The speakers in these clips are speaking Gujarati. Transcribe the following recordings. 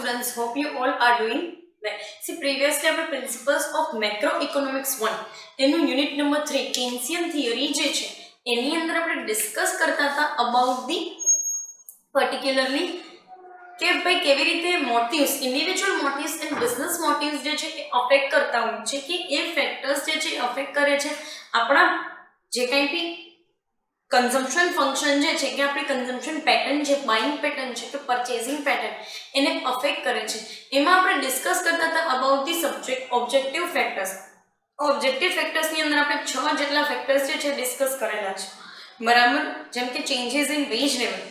students, hope you all are doing well. See, previously our principles of macroeconomics 1 એનું યુનિટ નંબર 3 કેન્સિયન થિયરી જે છે એની અંદર આપણે ડિસ્કસ કરતા હતા અબાઉટ ધી પર્ટિક્યુલરલી કે ભાઈ કેવી રીતે મોટિવ્સ ઇન્ડિવિજ્યુઅલ મોટિવ્સ એન્ડ બિઝનેસ મોટિવ્સ જે છે એ અફેક્ટ કરતા હોય છે કે એ ફેક્ટર્સ જે છે અફેક્ટ કરે છે આપણા જે કંઈ બી કન્ઝમ્પશન ફંક્શન જે છે કે આપણી કન્ઝમ્પશન પેટર્ન છે બાઇંગ પેટર્ન છે કે પરચેઝિંગ પેટર્ન એને અફેક્ટ કરે છે એમાં આપણે ડિસ્કસ કરતા હતા about the subject objective factors objective ફેક્ટર્સની અંદર આપણે 6 જેટલા ફેક્ટર્સ જે છે ડિસ્કસ કરેલા છે બરાબર જેમ કે ચેન્જીસ ઇન વેજ લેવલ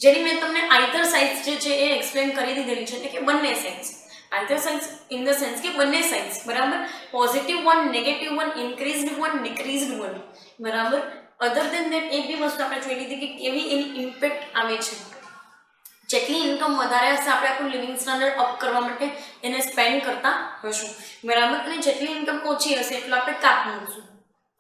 જેની મેં તમને આઈધર સાઇડ્સ જે છે એ એક્સપ્લેન કરી દીધેલી છે એટલે કે બંને sides either sides in the sense કે બંને સાઇડ્સ બરાબર positive one negative one increased one decreased one બરાબર અધર દેન દેટ એક બી વસ્તુ આપણે જોઈ લીધી કે કેવી એની ઇમ્પેક્ટ આવે છે જેટલી ઇન્કમ વધારે હશે આપણે આપણું લિવિંગ સ્ટાન્ડર્ડ અપ કરવા માટે એને સ્પેન્ડ કરતા હશું બરાબર અને જેટલી ઇન્કમ ઓછી હશે એટલું આપણે કાપ મૂકશું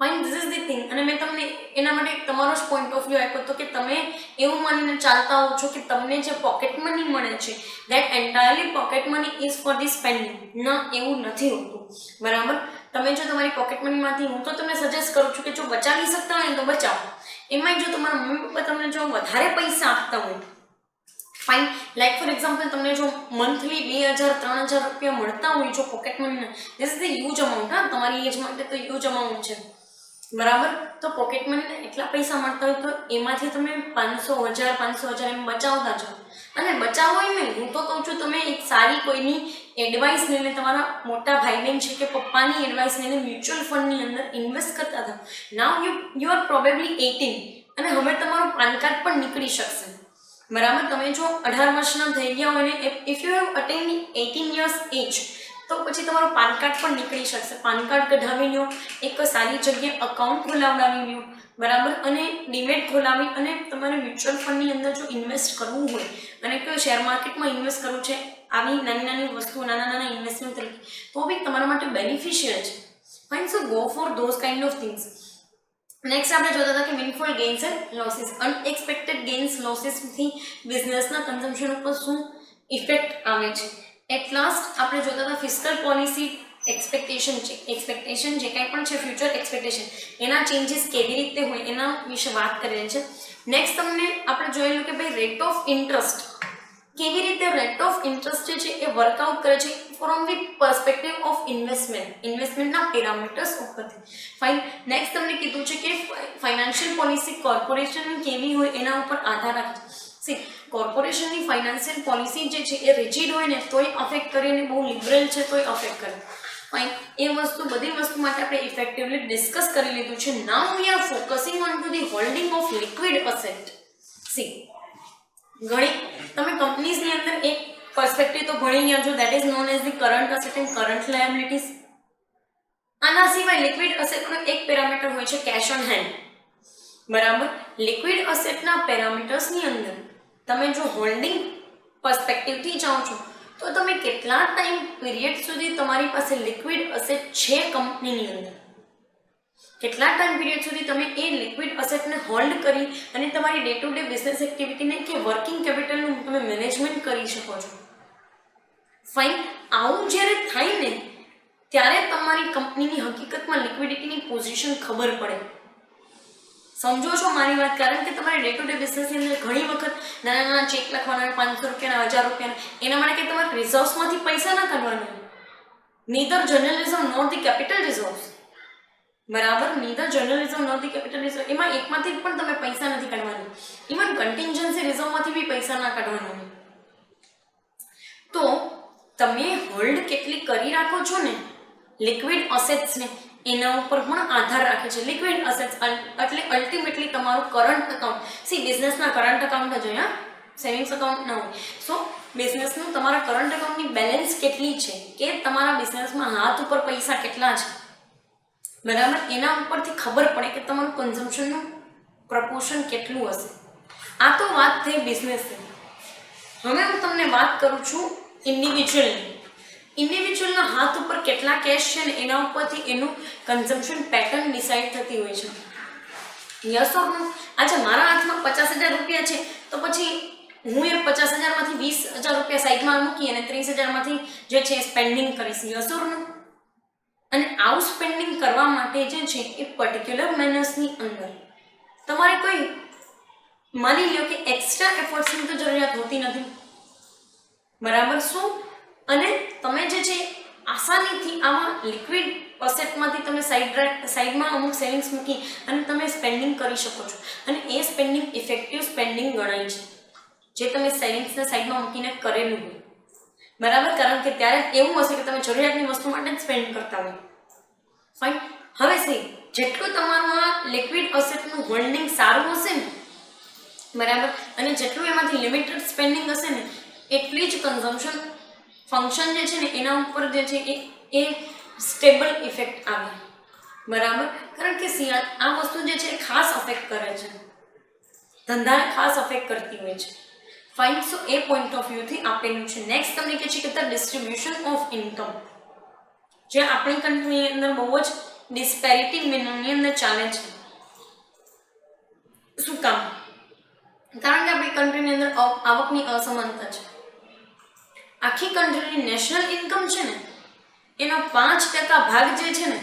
fine this is the thing અને મેં તમને એના માટે તમારો જ પોઈન્ટ ઓફ વ્યૂ આપ્યો હતો કે તમે એવું માનીને ચાલતા હો છો કે તમને જે પોકેટ મની મળે છે that entirely pocket money is for the spending ના એવું નથી હોતું બરાબર તમે જો તમારી પોકેટ મનીમાંથી હું તો તમને સજેસ્ટ કરું છું કે જો બચાવી શકતા હોય તો બચાવો એમાંય જો તમારા મમ્મી પપ્પા તમને જો વધારે પૈસા આપતા હોય ફાઇન લાઈક ફોર એક્ઝામ્પલ તમને જો મંથલી 2000-3000 રૂપિયા મળતા હોય જો પોકેટ મનીના this is the huge amount હા તમારી એજ માટે તો હ્યુજ અમાઉન્ટ છે બરાબર તો પોકેટ મનીના એટલા પૈસા મળતા હોય તો એમાંથી તમે 500,000 એમ બચાવતા જાઓ અને બચાવો એમ નહીં હું તો કહું છું તમે એક સારી કોઈની એડવાઇસ લઈને તમારા મોટા ભાઈ બહેન છે કે પપ્પાની એડવાઇસ લઈને મ્યુચ્યુઅલ ફંડની અંદર ઇન્વેસ્ટ કરતા હતા નાવ યુ આર પ્રોબેબલી 18 અને હવે તમારું પાન કાર્ડ પણ નીકળી શકશે બરાબર તમે જો 18 વર્ષના થઈ ગયા હોય ને if you have attend 18 years age તો પછી તમારું પાન કાર્ડ પણ નીકળી શકશે પાન કાર્ડ કઢાવી લો એક સારી જગ્યાએ અકાઉન્ટ ખોલાવડાવી લો બરાબર અને ડીમેટ ખોલાવી અને તમારે મ્યુચ્યુઅલ ફંડની અંદર જો ઇન્વેસ્ટ કરવું હોય અને કોઈ શેર માર્કેટમાં ઇન્વેસ્ટ કરવું છે આવી નાની નાની વસ્તુઓ નાના ઇન્વેસ્ટમેન્ટ તરીકે તો બી તમારા માટે બેનિફિશિયલ છે fine so go for those kind of things next આપણે જોતા હતા કે windfall gains and losses unexpected gains લોસીસથી બિઝનેસના કન્ઝમ્પશન ઉપર શું ઇફેક્ટ આવે છે એટ લાસ્ટ આપણે જોતા હતા ફિસ્કલ પોલિસી એક્સપેક્ટેશન જે કંઈ પણ છે ફ્યુચર એક્સપેક્ટેશન એના ચેન્જીસ કેવી રીતે હોય એના વિશે વાત કરી છે નેક્સ્ટ તમને આપણે જોયેલું કે ભાઈ રેટ ઓફ ઇન્ટરેસ્ટ કેવી રીતે રેટ ઓફ ઇન્ટરેસ્ટ જે છે એ વર્કઆઉટ કરે છે ફ્રોમ ધી પર્સપેક્ટિવ ઓફ ઇન્વેસ્ટમેન્ટના પેરામીટર્સ ઉપરથી ફાઇન નેક્સ્ટ તમને કીધું છે કે ફાઇનાન્શિયલ પોલિસી કોર્પોરેશનની કેવી હોય એના ઉપર આધાર રાખે સી કોર્પોરેશનની ફાઇનાન્શિયલ પોલિસી જે છે એ રિજિડ હોય ને તોય અફેક્ટ કરે ને બહુ લિબરલ છે તોય અફેક્ટ કરે ફાઇન એ વસ્તુ બધી વસ્તુ માટે આપણે ઇફેક્ટિવલી ડિસ્કસ કરી લીધું છે now we are focusing on to the holding of liquid asset સી ઘણી તમે કંપનીઝની અંદર એક પર્સપેક્ટિવ તો ભણી ગયા છો that is known as the current asset end current liabilities આના સિવાય લિક્વિડ અસેટનો એક પેરામીટર હોય છે કેશ ઓન હેન્ડ બરાબર લિક્વિડ અસેટના પેરામીટર્સની અંદર તમે જો હોલ્ડિંગ પર્સપેક્ટિવથી જાઓ છો તો તમે કેટલા ટાઈમ પીરિયડ સુધી તમારી પાસે લિક્વિડ અસેટ છે કંપનીની અંદર કેટલા ટાઈમ પીરિયડ સુધી તમે એ લિક્વિડ અસેટને હોલ્ડ કરી અને તમારી ડે ટુ ડે બિઝનેસ એક્ટિવિટીને કે વર્કિંગ કેપિટલનું તમે મેનેજમેન્ટ કરી શકો છો ફાઇન આવું જ્યારે થાય ને ત્યારે તમારી કંપનીની હકીકતમાં લિક્વિડિટીની પોઝિશન ખબર પડે સમજો છો મારી વાત કારણ કે તમારે ડે ટુ ડે બિઝનેસની અંદર ઘણી વખત નાના ચેક લખવાના 500 રૂપિયાના 1000 રૂપિયાના એના માટે કે તમારે રિઝર્વ્સમાંથી પૈસા ના કાઢવાના neither general reserve nor the capital reserves બરાબર neither general reserve nor the capital reserve એમાં એકમાંથી પણ તમે પૈસા નથી કાઢવાના ઇવન કન્ટિન્જન્સી રિઝર્વમાંથી બી પૈસા ના કાઢવાના તો તમે હોલ્ડ કેટલી કરી રાખો છો ને લિક્વિડ અસેટ્સને એના ઉપર પણ આધાર રાખે છે લિક્વિડ અસેટ્સ એટલે અલ્ટિમેટલી તમારું કરંટ અકાઉન્ટ સી બિઝનેસના કરંટ અકાઉન્ટ જ હોય સેવિંગ્સ અકાઉન્ટ ના હોય સો બિઝનેસનું તમારા કરંટ અકાઉન્ટની બેલેન્સ કેટલી છે કે તમારા બિઝનેસમાં હાથ ઉપર પૈસા કેટલા છે બરાબર એના ઉપરથી ખબર પડે કે તમારું કન્ઝમ્પશનનું પ્રપોર્શન કેટલું હશે આ તો વાત થઈ બિઝનેસની હવે હું તમને વાત કરું છું ઇન્ડિવિજ્યુઅલના હાથ ઉપર કેટલા કેશ છે ને એના ઉપરથી એનું કન્ઝમ્પશન પેટર્ન ડિસાઇડ થતી હોય છે યસ ઓર નો આજે મારા હાથમાં 50,000 રૂપિયા છે તો પછી હું એ 50,000 માંથી 20,000 રૂપિયા સાઈડમાં મૂકી અને 30,000 માંથી જે છે સ્પેન્ડિંગ કરીશ, યસ ઓર નો? અને આવું સ્પેન્ડિંગ કરવા માટે જે છે એ પર્ટિક્યુલર મેનર્સની અંદર તમારે કોઈ માની લો કે એક્સ્ટ્રા એફર્ટ્સની તો જરૂરિયાત હોતી નથી, બરાબર? શું? અને તમે જે છે આસાનીથી આમાં લિક્વિડ અસેટમાંથી તમે સાઈડમાં અમુક સેવિંગ્સ મૂકી અને તમે સ્પેન્ડિંગ કરી શકો છો, અને એ સ્પેન્ડિંગ ઇફેક્ટિવ સ્પેન્ડિંગ ગણાય છે જે તમે સેવિંગ્સને સાઈડમાં મૂકીને કરેલું હોય, બરાબર? કારણ કે ત્યારે એવું હશે કે તમે જરૂરિયાતની વસ્તુ માટે જ સ્પેન્ડ કરતા હોય. ફાઇન. હવે સી જેટલું તમારું આ લિક્વિડ અસેટનું હોલ્ડિંગ સારું હશે ને, બરાબર, અને જેટલું એમાંથી લિમિટેડ સ્પેન્ડિંગ હશે ને એટલી જ કન્ઝમ્પશન ફંક્શન જે છે ને એના ઉપર જે છે એ સ્ટેબલ ઇફેક્ટ આવે, બરાબર? કારણ કે આ વસ્તુ જે છે ખાસ અફેક્ટ કરે છે, ધંધાને ખાસ અફેક્ટ કરતી હોય છે. Fine. So A point of વ્યૂથી આપેલું છે. નેક્સ્ટ તમને કહે છે કે ધ ડિસ્ટ્રીબ્યુશન ઓફ ઇન્કમ, જે આપણી કન્ટ્રીની અંદર બહુ જ ડિસ્પેરિટી મેનરની અંદર ચાલે છે. શું કામ? કારણ કે આપણી કન્ટ્રીની અંદર આવકની અસમાનતા છે. આખી કન્ટ્રીની નેશનલ ઇન્કમ છે ને એનો 5% ભાગ જે છે ને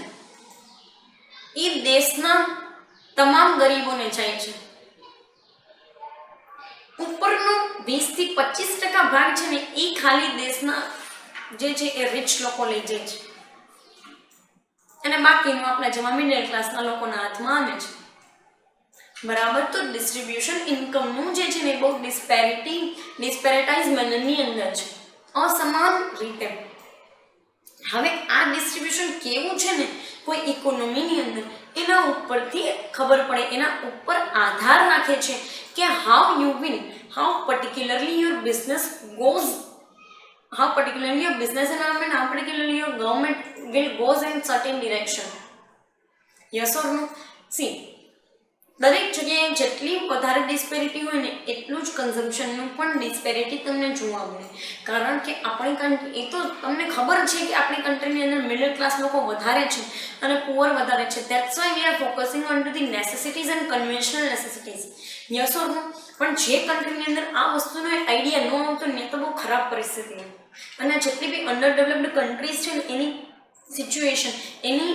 એ દેશના તમામ ગરીબોને જાય છે. ઉપરનો 20 થી 25% ભાગ છે ને એ ખાલી દેશના જે છે એ રીચ લોકો લઈ જાય છે, અને બાકીનું આપણા જેવા મિડલ ક્લાસના લોકોના હાથમાં આવે છે, બરાબર? તો ડિસ્ટ્રીબ્યુશન ઇન્કમનું જે છે ને બહુ ડિસ્પેરેટાઇઝ મેનરની અંદર છે, અસમાન રીતે. હવે આ ડિસ્ટ્રીબ્યુશન કેવું છે ને કોઈ ઇકોનોમીની અંદર એના ઉપરથી ખબર પડે, એના ઉપર આધાર રાખે છે કે how particularly your business environment, how particularly your government will goes in certain direction. Yes or no? See, દરેક જગ્યાએ જેટલી વધારે ડિસ્પેરિટી હોય ને એટલું જ કન્ઝમ્પશનનું પણ ડિસ્પેરિટી તમને જોવા મળે. કારણ કે આપણી કન્ટ્રી, એ તો તમને ખબર છે કે આપણી કન્ટ્રીની અંદર મિડલ ક્લાસ લોકો વધારે છે અને પુઅર વધારે છે. That's why we are focusing on to the necessities and conventional necessities. Yes or no? પણ જે કન્ટ્રીની અંદર આ વસ્તુનો આઈડિયા ન આવતો ને તો બહુ ખરાબ પરિસ્થિતિ હોય. અને જેટલી બી અંડર ડેવલપ્ડ કન્ટ્રીઝ છે ને એની સિચ્યુએશન, એની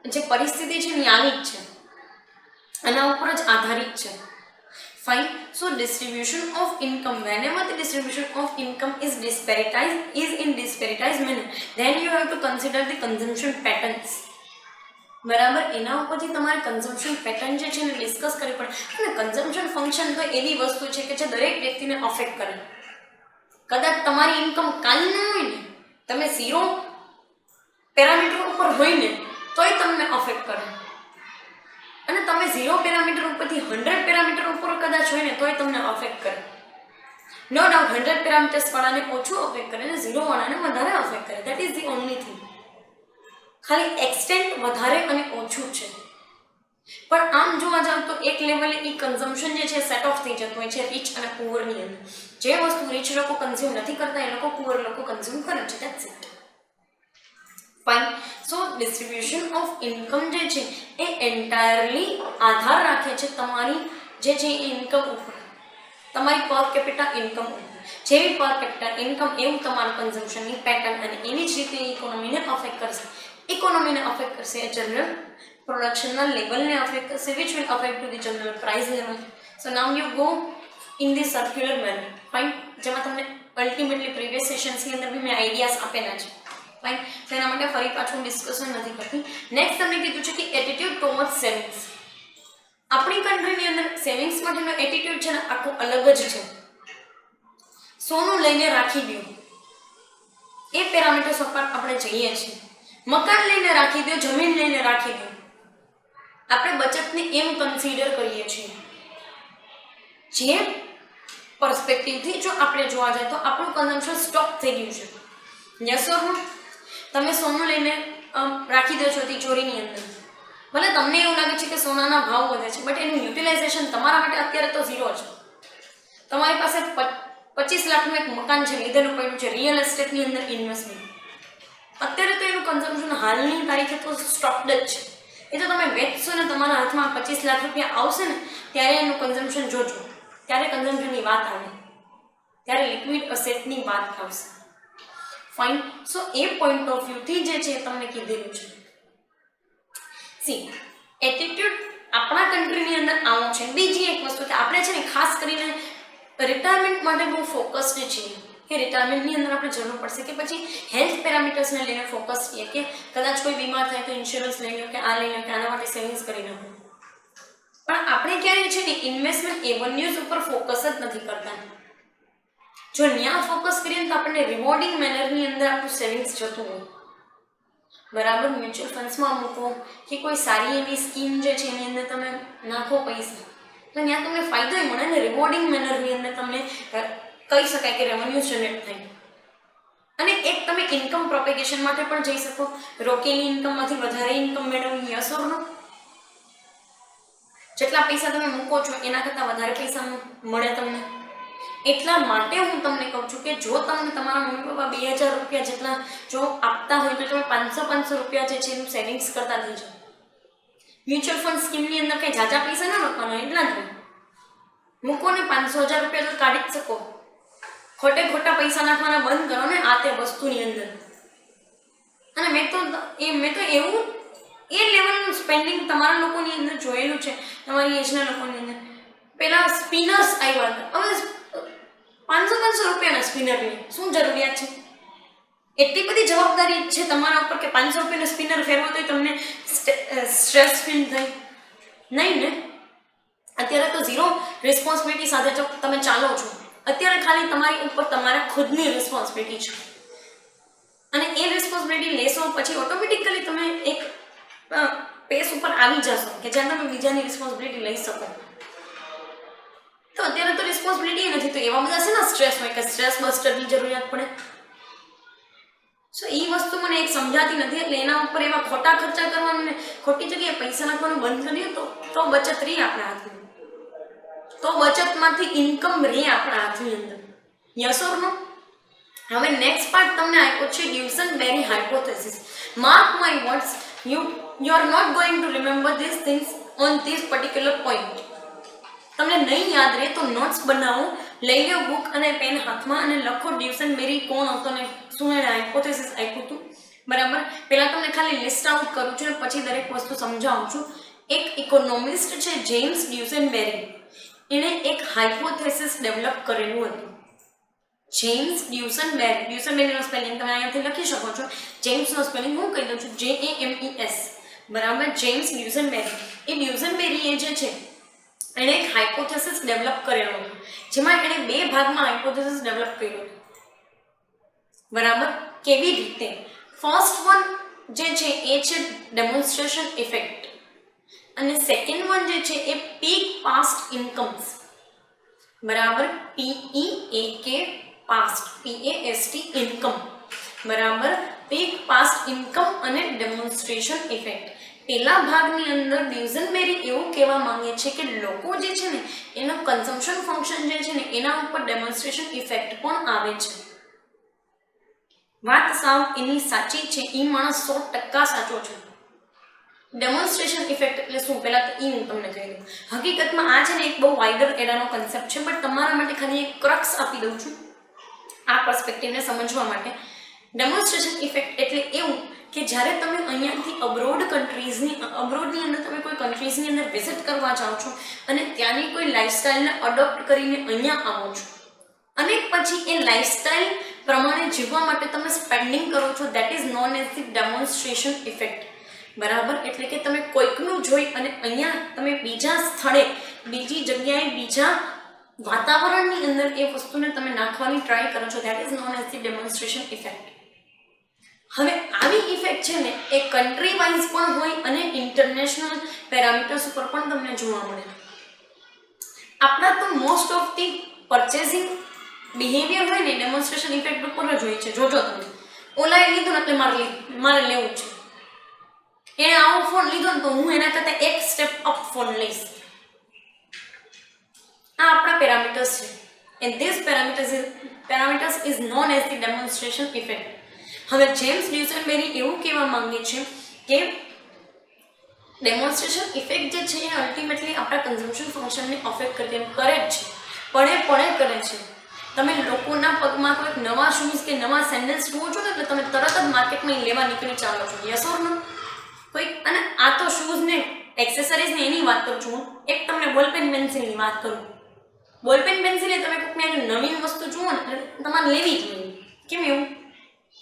જે પરિસ્થિતિ છે ને આવી જ છે, આના ઉપર જ આધારિત છે. Fine. So distribution of income, whenever the distribution of income is in disparitized manner, then you have to consider the consumption patterns. બરાબર? એના ઉપરથી તમારે કન્ઝમ્પશન પેટર્ન જે છે ને ડિસ્કસ કરવી પડે. અને કન્ઝમ્પશન ફંક્શન તો એવી વસ્તુ છે કે જે દરેક વ્યક્તિને અફેક્ટ કરે. કદાચ તમારી ઇન્કમ કાંઈ ન હોય ને, તમે 0 પેરામીટર ઉપર હોય ને તોય તમને અફેક્ટ કરે, અને તમે 0 પેરામીટર ઉપરથી 100 પેરામીટર ઉપર કદાચ હોય ને તોય તમને અફેક્ટ કરે. નો ડાઉટ 100 પેરામીટર્સ વાળાને ઓછું અફેક્ટ કરે અને 0 વાળાને વધારે અફેક્ટ કરે. That is the only thing. ખાલી એક્સટેન્ટ વધારે અને ઓછું છે. પણ આમ જોવા જાવ તો એક લેવલે એ કન્ઝમ્પશન જે છે સેટ ઓફ થઈ જતું હોય છે રીચ અને પુઅરની અંદર. જે વસ્તુ રીચ લોકો કન્ઝ્યુમ નથી કરતા એ લોકો પુઅર લોકો કન્ઝ્યુમ કરે છે. That's it. Fine. So distribution of income જે છે એ એન્ટાયરલી આધાર રાખે છે તમારી જે છે એ ઇન્કમ ઉપર, તમારી પર કેપિટા ઇન્કમ ઉપર. જેવી પર કેપિટા ઇન્કમ એવું તમારું કન્ઝમ્પશનની પેટર્ન, અને એવી જ રીતે ઇકોનોમીને અફેક્ટ કરશે. ઇકોનોમીને અફેક્ટ કરશે એ જનરલ પ્રોડક્શનના લેવલને અફેક્ટ કરશે, which will affect to the general price level. So now you go in the circular manner. Fine. જેમાં તમને અલ્ટિમેટલી પ્રીવિયસ સેશન્સની અંદર બી મેં આઈડિયાઝ આપેલા છે. ફાઇન. તો એના માટે ફરી પાછું ડિસ્કશન નથી કરતી. નેક્સ્ટ તમને કીધું છે કે એટીટ્યુડ ટુવર્ડ્સ સેવિંગ્સ. આપણી કન્ટ્રીની અંદર સેવિંગ્સ માટેનો એટીટ્યુડ છે ને આખું અલગ જ છે. સોનું લઈને રાખી દો એ પેરામીટર્સ ઉપર આપણે જઈએ છીએ. મકાન લઈને રાખી દો, જમીન લઈને રાખી દો, આપણે બચતને એમ કન્સિડર કરીએ છીએ. જે પર્સપેક્ટિવથી જો આપણે જોવા જાય તો આપણું કન્ઝમ્પશન સ્ટોપ થઈ ગયું છે. યસ ઓર નો? તમે સોનું લઈને રાખી દો છો તિજોરીની અંદર, ભલે તમને એવું લાગે છે કે સોનાના ભાવ વધે છે, બટ એનું યુટિલાઇઝેશન તમારા માટે અત્યારે તો 0 છે. તમારી પાસે 25 લાખનું એક મકાન છે, લીધેલું પડ્યું છે રિયલ એસ્ટેટની અંદર ઇન્વેસ્ટમેન્ટ. અત્યારે તો એનું કન્ઝમ્પશન હાલની તારીખે તો સ્ટોપ્ડ જ છે. એ તો તમે વેચશો ને તમારા હાથમાં 25 લાખ રૂપિયા આવશે ને ત્યારે એનું કન્ઝમ્પશન જોજો, ત્યારે કન્ઝમ્પશનની વાત આવે. ત્યારે લિક્વિડ અસેટની વાત આવશે. Fine. So A point of વ્યૂથી જે છે તમને કીધેલું છે. સી એટીટ્યુડ આપણા કન્ટ્રીની અંદર આવો છે. બીજી એક વસ્તુ કે આપણે છે ને ખાસ કરીને રિટાયરમેન્ટ માટે બહુ ફોકસ્ડ છીએ કે રિટાયરમેન્ટની અંદર આપણે જરૂર પડશે કે પછી હેલ્થ પેરામીટર્સને લઈને ફોકસ છીએ કે કદાચ કોઈ બીમાર થાય તો ઇન્સ્યોરન્સ લઈ લો કે આ લઈ લો કે આના માટે સેવિંગ્સ કરી નાખો. પણ આપણે ક્યારેય છે ને ઇન્વેસ્ટમેન્ટ એવન્યુઝ ઉપર ફોકસ જ નથી કરતા. જો ત્યાં ફોકસ કરીએ તો આપણને રિવોર્ડિંગ મેનરની અંદર આપણું સેવિંગ્સ જતું હોય. બરાબર. મ્યુચ્યુઅલ ફંડ્સમાં મૂકો કે કોઈ સારી એવી સ્કીમ જે છે એની અંદર તમે નાખો પૈસા તો ત્યાં તમને ફાયદો મળે ને. રિવોર્ડિંગ મેનરની અંદર તમને કહી શકાય કે રેવન્યુ જનરેટ થાય. અને એક તમે ઇન્કમ પ્રોપેગેશન માટે પણ જઈ શકો. રોકેલી ઇન્કમમાંથી વધારે ઇન્કમ મેળવવી. યસ ઓર નો? જેટલા પૈસા તમે મૂકો છો એના કરતાં વધારે પૈસા મળે તમને. એટલા માટે હું તમને કહું છું કે જો તમને તમારા મમ્મી પપ્પા 2000 રૂપિયા જેટલા જો આપતા હોય તો તમે 500 રૂપિયા જે છે એનું સેવિંગ્સ કરતા થઈ જાઓ. મ્યુચ્યુઅલ ફંડ સ્કીમની અંદર કંઈ જાજા પૈસા ના મૂકવાના, એટલા જ મૂકો ને 500,000 રૂપિયા તો કાઢી જ શકો. ખોટા પૈસા નાખવાના બંધ કરો ને આ તે વસ્તુની અંદર. અને મેં તો એવું એ લેવલનું સ્પેન્ડિંગ તમારા લોકોની અંદર જોયેલું છે, તમારી એજના લોકોની અંદર. પેલા સ્પિનર્સ આવ્યા હતા, હવે 500 રૂપિયાના સ્પિનરની શું જરૂરિયાત છે? એટલી બધી જવાબદારી છે તમારા ઉપર કે 500 રૂપિયાનું સ્પિનર ફેરવો તો તમને સ્ટ્રેસ ફીલ થાય નહીં ને. અત્યારે તો ઝીરો રિસ્પોન્સિબિલિટી સાથે જો તમે ચાલો છો. અત્યારે ખાલી તમારી ઉપર તમારા ખુદની રિસ્પોન્સિબિલિટી છે અને એ રિસ્પોન્સિબિલિટી લેશો પછી ઓટોમેટિકલી તમે એક પેસ ઉપર આવી જશો કે જ્યાં તમે બીજાની રિસ્પોન્સિબિલિટી લઈ શકો. તો અત્યારે તો રિસ્પોન્સિબિલિટી નથી તો એવા બધા છે ને સ્ટ્રેસ હોય કે સ્ટ્રેસ બસ્ટરની જરૂરિયાત પડે. સો એ વસ્તુ મને એક સમજાતી નથી. એટલે એના ઉપર એવા ખોટા ખર્ચા કરવાનું ને ખોટી જગ્યાએ પૈસા નાખવાનું બંધ કર્યું તો બચત રહી આપણા હાથમાં. તો બચતમાંથી ઇન્કમ રહી આપણા હાથની અંદર. Yes or no? હવે નેક્સ્ટ પાર્ટ તમને આપ્યો છે Duesenberry hypothesis. Mark my words, you are not going to remember this things on this particular point. તમને નહીં યાદ રહે તો નોટ્સ બનાવો, લઈ લો બુક અને પેન હાથમાં અને લખો ડ્યુસનબેરી કોણ હતો ને શું એણે હાઇપોથેસિસ આપ્યું હતું. બરાબર. પહેલાં તમને ખાલી લિસ્ટ આઉટ કરું છું અને પછી દરેક વસ્તુ સમજાવું છું. એક ઇકોનોમિસ્ટ છે જેમ્સ ડ્યુસનબેરી, એણે એક હાઇપોથેસિસ ડેવલપ કરેલું હતું. જેમ્સ ડ્યુસનબેરીનો સ્પેલિંગ તમે અહીંયાથી લખી શકો છો. જેમ્સનો સ્પેલિંગ હું કહી દઉં છું, JAMES. બરાબર. જેમ્સ ડ્યુસનબેરી. એ ડ્યુસનબેરીએ જે છે એણે એક હાઇપોથેસિસ ડેવલપ કરેલો હતો જેમાં એણે 2 ભાગમાં હાઇપોથેસિસ ડેવલપ કર્યો હતો. બરાબર. કેવી રીતે? ફર્સ્ટ વન જે છે એ છે ડેમોન્સ્ટ્રેશન ઇફેક્ટ અને સેકન્ડ વન જે છે એ પીક પાસ્ટ ઇન્કમ્સ. બરાબર. PEAK past, PAST income. બરાબર. પીક પાસ્ટ ઇન્કમ અને ડેમોન્સ્ટ્રેશન ઇફેક્ટ. પહેલા ભાગની અંદર ડ્યુસનબેરી એવું કહેવા માંગે છે કે લોકો જે છે ને એનો કન્ઝમ્પશન ફંક્શન જે છે ને એના ઉપર ડેમોન્સ્ટ્રેશન ઇફેક્ટ પણ આવે છે. વાત સાવ એની સાચી છે. એ માણસ 100% સાચો છે. ડેમોન્સ્ટ્રેશન ઇફેક્ટ એટલે શું? પહેલાં તો હું તમને કહી દઉં. હકીકતમાં આ છે ને એક બહુ વાઇડર એડાનો કન્સેપ્ટ છે, બટ તમારા માટે ખાલી એક ક્રક્સ આપી દઉં છું આ પર્સપેક્ટિવને સમજવા માટે. ડેમોન્સ્ટ્રેશન ઇફેક્ટ એટલે એવું કે જ્યારે તમે અહીંયાથી અબ્રોડની અંદર તમે કોઈ કન્ટ્રીઝની અંદર વિઝિટ કરવા જાઓ છો અને ત્યાંની કોઈ લાઇફસ્ટાઈલને અડોપ્ટ કરીને અહીંયા આવો છો અને પછી એ લાઇફસ્ટાઈલ પ્રમાણે જીવવા માટે તમે સ્પેન્ડિંગ કરો છો, that is known as the demonstration effect. બરાબર. એટલે કે તમે કોઈકનું જોઈ અને અહીંયા તમે બીજા સ્થળે, બીજી જગ્યાએ, બીજા વાતાવરણની અંદર એ વસ્તુને તમે નાખવાની ટ્રાય કરો છો, that is known as the demonstration effect. હવે આવી ઇફેક્ટ છે ને એ કન્ટ્રી વાઇઝ પણ હોય અને ઇન્ટરનેશનલ પેરામીટર્સ ઉપર પણ તમને જોવા મળે. આપણા તો most of the purchasing behaviour હોય ને ડેમોન્સ્ટ્રેશન ઇફેક્ટ ઉપર જ હોય છે. જોજો તમે, ઓલાએ લીધું ને એટલે મારે લેવું છે. એણે આવો ફોન લીધો ને તો હું એના કરતાં એક સ્ટેપ અપ ફોન લઈશ. આ આપણા પેરામીટર્સ છે and this parameters is known as the demonstration effect. હવે જેમ્સ ડ્યુસનબેરી એવું કહેવા માંગે છે કે ડેમોન્સ્ટ્રેશન ઇફેક્ટ જે છે એ અલ્ટિમેટલી આપણા કન્ઝમ્પશન ફંક્શનને અફેક્ટ કરે જ છે, પડે કરે છે. તમે લોકોના પગમાં કોઈક નવા શૂઝ કે નવા સેન્ડલ્સ જુઓ છો એટલે તમે તરત જ માર્કેટમાં લેવા નીકળી ચાલો છો, યસ ઓર નો? કોઈક, અને આ તો શૂઝ ને એક્સેસરીઝ ને એની વાત કરું છું હું. એક તમને બોલપેન પેન્સિલની વાત કરું. બોલપેન પેન્સિલ એ તમે કોઈકને નવીન વસ્તુ જુઓ ને એટલે તમારે લેવી જ નહીં. કેમ એવું?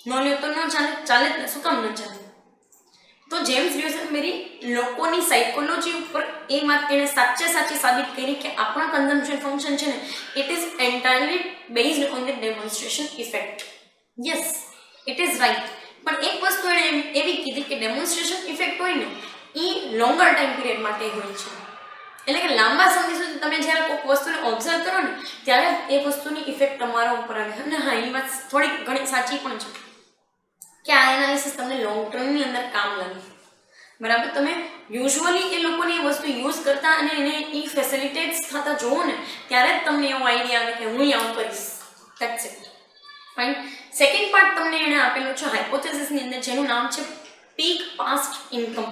ન લ્યો તો ન ચાલે જ ને, શું કામ ન ચાલે? તો જેમ્સ ડ્યુસનબેરી લોકોની સાયકોલોજી ઉપર એ વાત એણે સાચી સાબિત કરી કે આપણા કન્ઝમ્પશન ફંક્શન છે ને it is entirely based on the demonstration effect. Yes, it is right. પણ એક વસ્તુ એણે એવી કીધી કે ડેમોન્સ્ટ્રેશન ઇફેક્ટ હોય ને એ લોંગર ટાઈમ પીરિયડ માટે હોય છે. એટલે કે લાંબા સમય સુધી તમે જ્યારે કોઈક વસ્તુને ઓબ્ઝર્વ કરો ને ત્યારે એ વસ્તુની ઇફેક્ટ તમારા ઉપર આવે. અને હા, એ વાત થોડીક ઘણી સાચી પણ છે કે આ એનાલિસિસ તમને લોંગ ટર્મની અંદર કામ લાગે. બરાબર? તમે યુઝ્યુઅલી એ લોકોને એ વસ્તુ યુઝ કરતા અને એને એ ફેસિલિટેટ્સ થતા જોવો ને ત્યારે જ તમને એવો આઈડિયા આવે કે હું આવું કરીશ. That's it. Fine. Second part તમને એણે આપેલું છે હાઇપોથેસિસની અંદર, જેનું નામ છે પીક પાસ્ટ ઇન્કમ.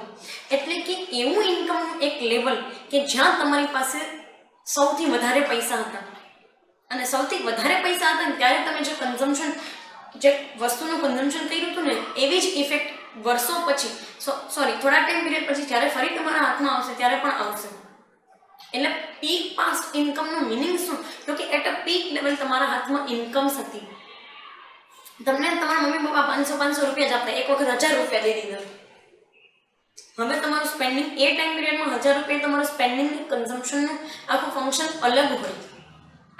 એટલે કે એવું ઇન્કમનું એક લેવલ કે જ્યાં તમારી પાસે સૌથી વધારે પૈસા હતા, અને સૌથી વધારે પૈસા હતા ને ત્યારે તમે જે કન્ઝમ્પશન, જે વસ્તુનું કન્ઝમ્પશન કર્યું હતું ને એવી જ ઇફેક્ટ વર્ષો પછી, સોરી થોડા ટાઈમ પીરિયડ પછી જ્યારે ફરી તમારા હાથમાં આવશે ત્યારે પણ આવશે. એટલે પીક પાસ્ટ ઇન્કમનું મિનિંગ શું? તો કે એટ અ પીક લેવલ તમારા હાથમાં ઇન્કમ્સ હતી. તમને તમારા મમ્મી પપ્પા 500 રૂપિયા જ આપતા, એક વખત 1000 રૂપિયા દઈ દીધા. હવે તમારું સ્પેન્ડિંગ એ ટાઈમ પીરિયડમાં 1000 રૂપિયા તમારું સ્પેન્ડિંગ કન્ઝમ્પશનનું આખું ફંક્શન અલગ હોય.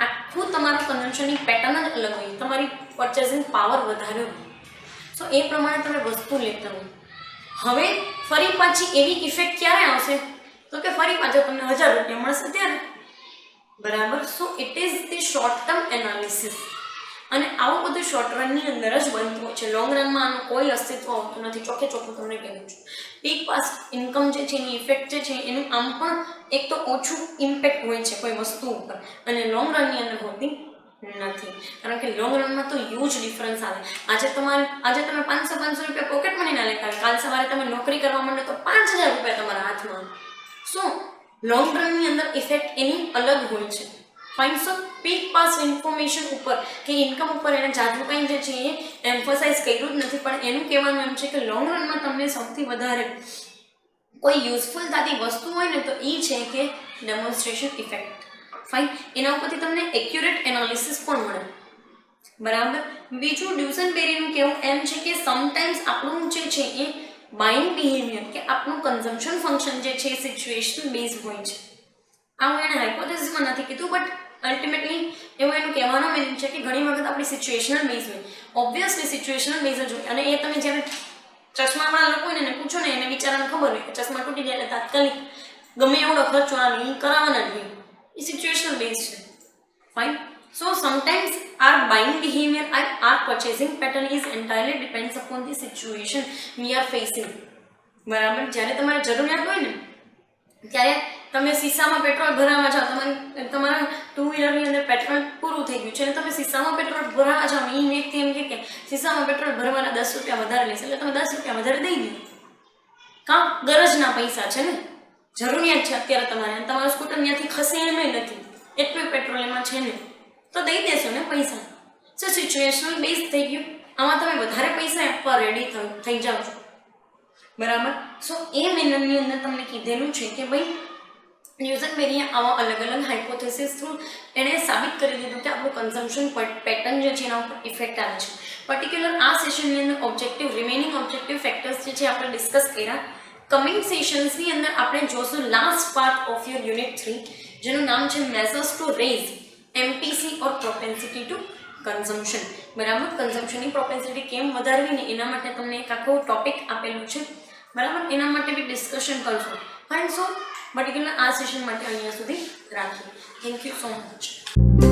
આખું તમારું કન્ઝમ્પશનની પેટર્ન જ અલગ હોય, તમારી પરચેસિંગ પાવર વધારે હોય. સો એ પ્રમાણે તમે વસ્તુ લેતા હોય. હવે ફરી પાછી એવી ઇફેક્ટ ક્યારે આવશે? તો કે ફરી પાછા તમને 1000 રૂપિયા મળશે ત્યારે. બરાબર? So it is the short term analysis. અને આવું બધું શોર્ટ રનની અંદર જ બનતું હોય છે. લોંગ રનમાં આનું કોઈ અસ્તિત્વ હોતું નથી. ચોખ્ખું તમને કહેવું છું. પીક પાસ્ટ ઇન્કમ જે છે એની ઇફેક્ટ જે છે એનું આમ પણ એક તો ઓછું ઇમ્પેક્ટ હોય છે કોઈ વસ્તુ ઉપર, અને લોંગ રનની અંદર હોતી નથી. કારણ કે લોંગ રનમાં તો હ્યુજ ડિફરન્સ આવે. આજે તમે 500 રૂપિયા પોકેટ મનીના લેતા હોય, કાલ સવારે તમે નોકરી કરવા માંડો તો 5000 રૂપિયા તમારા હાથમાં. શું લોંગ રનની અંદર ઇફેક્ટ એની અલગ હોય છે. ફાઇન. સો પીક પાસ્ટ ઇન્ફોર્મેશન ઉપર કે ઇન્કમ ઉપર એને જાજુ કંઈ જે છે એ એમ્ફોસાઇઝ કર્યું જ નથી, પણ એનું કહેવાનું એમ છે કે લોંગ રનમાં તમને સૌથી વધારે કોઈ યુઝફુલ થતી વસ્તુ હોય ને તો એ છે કે ડેમોન્સ્ટ્રેશન ઇફેક્ટ. ફાઇન. એના ઉપરથી તમને એક્યુરેટ એનાલિસિસ પણ મળે. બરાબર? બીજું ડ્યુસનબેરીનું કહેવું એમ છે કે સમટાઈમ્સ આપણું જે છે એ બાઇંગ બિહેવિયર કે આપણું કન્ઝમ્પશન ફંક્શન જે છે એ સિચ્યુએશન બેઝ હોય છે. આવું એણે હાઇપોથેસિસમાં નથી કીધું, બટ અલ્ટિમેટલી એવું એનું કહેવાનો મીનિંગ છે કે ઘણી વખત આપણી સિચ્યુએશનલ બેઝ હોય. ઓબ્વિયસલી સિચ્યુએશનલ બેઝ જ હોય. અને એ તમે જ્યારે ચશ્માવાળા લોકો એને પૂછો ને એને વિચારાને ખબર હોય કે ચશ્મા તૂટી જાય એટલે તાત્કાલિક ગમે એવડો ખર્ચો આવે એ કરાવવાના જ હોય. એ સિચ્યુએશનલ બેઝ છે. Fine. So sometimes our buying behavior and our purchasing pattern is entirely depends upon the situation we are facing. બરાબર? જ્યારે તમારે જરૂરિયાત હોય ને ત્યારે તમે શીશામાં પેટ્રોલ ભરાવા જાઓ, તમારા ટુ વ્હીલરની અંદર પેટ્રોલ પૂરું થઈ ગયું છે અને તમે શીશામાં પેટ્રોલ ભરાવા જાઓ, એ વ્યક્તિ એમ કે શીશામાં પેટ્રોલ ભરવાના 10 રૂપિયા વધારે લેશે એટલે તમે 10 રૂપિયા વધારે દઈ દો. કાં ગરજના પૈસા છે ને, જરૂરિયાત છે અત્યારે તમારે, તમારું સ્કૂટર ત્યાંથી ખસે એમ નથી, એટલું પેટ્રોલ એમાં છે ને, તો દઈ દેશો ને પૈસા. સો સિચ્યુએશનલ બેઝ થઈ ગયું. આમાં તમે વધારે પૈસા આપવા રેડી થઈ જાઓ છો. બરાબર? સો એ મેનરની અંદર તમને કીધેલું છે કે ભાઈ ડ્યુસનબેરીએ આવા અલગ અલગ હાઇપોથેસિસ થ્રુ એણે સાબિત કરી દીધું કે આપણું કન્ઝમ્પશન પેટર્ન જે છે એના ઉપર ઇફેક્ટ આવે છે. પર્ટિક્યુલર આ સેશનની અંદર રિમેનિંગ ઓબ્જેક્ટિવ ફેક્ટર્સ જે છે આપણે ડિસ્કસ કર્યા. કમિંગ સેશન્સની અંદર આપણે જોશું last part of your unit 3, જેનું નામ છે મેઝર્સ ટુ રેઝ એમપીસી ઓર પ્રોપેન્સિટી ટુ કન્ઝમ્પશન. બરાબર? કન્ઝમ્પશનની પ્રોપેન્સિટી કેમ વધારવી ને એના માટે તમને એક આખો ટોપિક આપેલું છે. બરાબર? એના માટે બી ડિસ્કશન કરશું. ફાઇન. સો પર્ટિક્યુલર આ સેશન માટે અહીંયા સુધી રાખીએ. Thank you so much.